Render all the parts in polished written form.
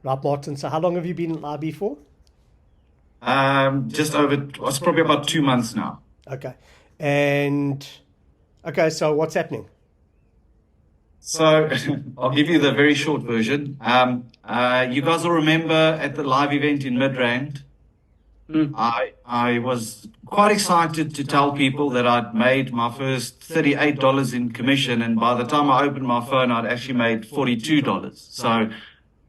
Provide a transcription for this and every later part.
Right, Martin. So how long have you been in IB for? Just over, it's probably about 2 months now. Okay. And okay, so what's happening? So I'll give you the very short version. You guys will remember at the live event in Midrand, Mm. I was quite excited to tell people that I'd made my first $38 in commission, and by the time I opened my phone, I'd actually made $42. So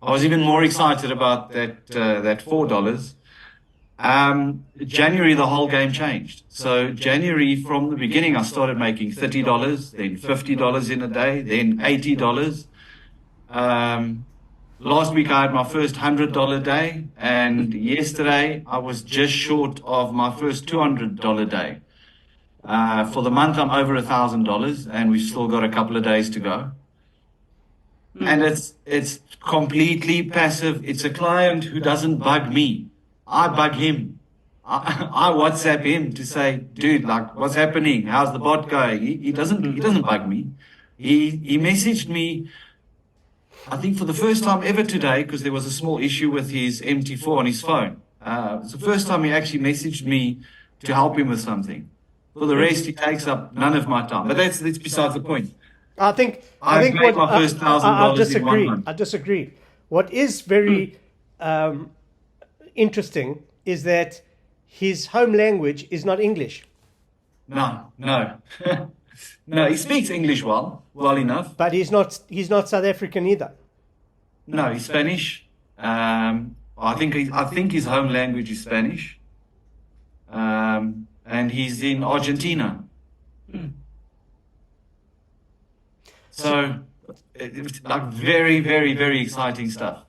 I was even more excited about that $4. January, the whole game changed. So January, from the beginning, I started making $30, then $50 in a day, then $80. Um, Last week I had my first $100 day, and yesterday I was just short of my first $200 day. For the month, I'm over $1,000, and we've still got a couple of days to go. And it's completely passive. It's a client who doesn't bug me. I bug him. I WhatsApp him to say, dude, like, what's happening? How's the bot going? He doesn't bug me. He messaged me, I think for the first time ever today, because there was a small issue with his MT4 on his phone. It's the first time he actually messaged me to help him with something. For the rest, he takes up none of my time. But that's besides the point. I I've think made what my first I $1,000 in one disagree. month. I disagree. What is very interesting is that his home language is not English, No, no. No, he speaks English well enough. but he's not South African either. No, he's Spanish. I think his home language is Spanish. And he's in Argentina. So it's like very, very, very exciting stuff.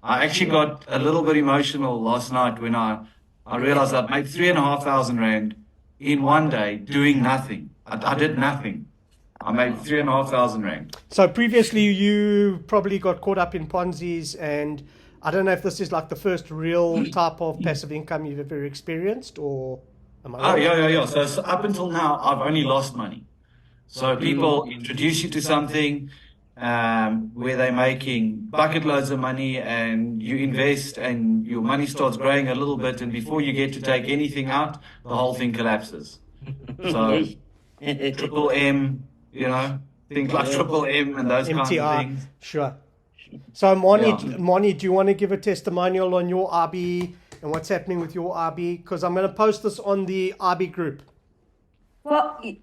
I actually got a little bit emotional last night when I realized I'd made 3,500 Rand in one day doing nothing. I did nothing. I made 3,500 Rand. So previously you probably got caught up in Ponzi's, and I don't know if this is like the first real type of passive income you've ever experienced, or am I Oh, wrong? yeah. So up until now, I've only lost money. So people introduce you to something where they're making bucket loads of money, and you invest and your money starts growing a little bit, and before you get to take anything out, the whole thing collapses. So triple M, things like triple M and those kinds of MTR, things. sure. So Moni, Yeah. Moni, do you want to give a testimonial on your RB and what's happening with your RB? Because I'm going to post this on the RB group. Well, I'm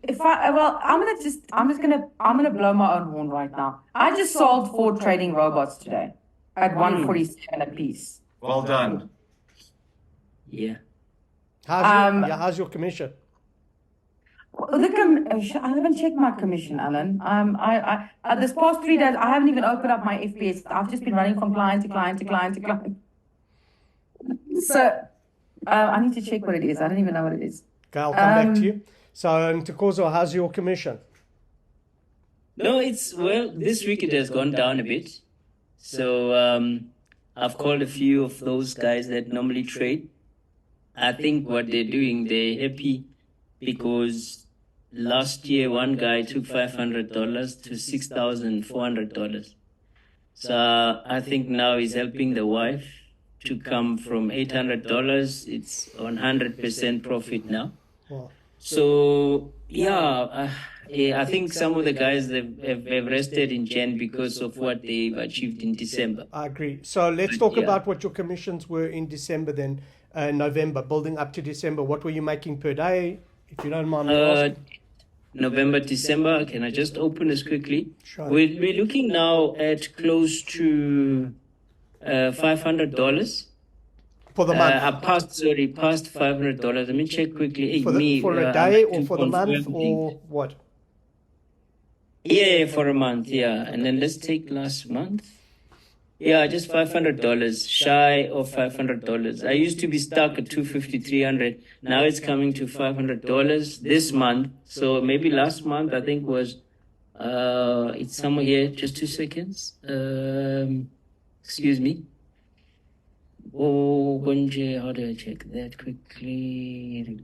gonna blow my own horn right now. I just sold 4 trading robots today at 147 a piece. Well done. Yeah. How's your commission? I haven't checked my commission, Alan. This past 3 days, I haven't even opened up my FPS. I've just been running from client to client to client to client. So, I need to check what it is. I don't even know what it is. Okay, I'll come back to you. So, Ntokozo, how's your commission? No, this week it has gone down a bit. So I've called a few of those guys that normally trade. I think what they're doing, they're happy because last year one guy took $500 to $6,400. So I think now he's helping the wife to come from $800. It's on 100% profit now. Wow. So I think some of the guys have rested in Jan because of what they've achieved in December. I agree. So let's talk about what your commissions were in December then, November, building up to December. What were you making per day, if you don't mind me asking? November, December. Can I just open this quickly? Sure. We're looking now at close to $500. For the month? I passed $500. Let me check quickly. For a day or for the month or what? Yeah, for a month, yeah. And then let's take last month. Yeah, just $500, shy of $500. I used to be stuck at 250, 300. Now it's coming to $500 this month. So maybe last month I think was, it's somewhere here, just 2 seconds. Excuse me. Oh, how do I check that quickly?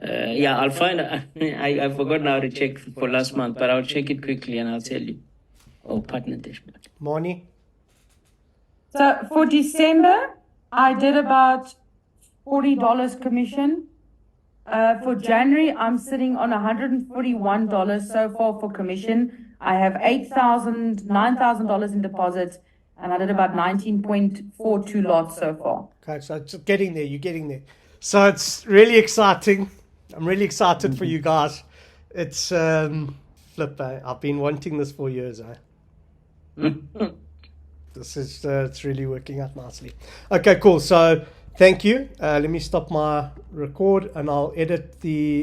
I'll find. I forgot now to check for last month, but I'll check it quickly and I'll tell you. Oh, partner dashboard. Moni? So for December, I did about $40 commission. For January, I'm sitting on $141 so far for commission. I have $9,000 in deposits, and I did about 19.42 lots so far. Okay, so it's getting there. You're getting there. So it's really exciting. I'm really excited for you guys. It's flip. I've been wanting this for years. This is it's really working out nicely. Okay, cool. So thank you. Let me stop my record and I'll edit the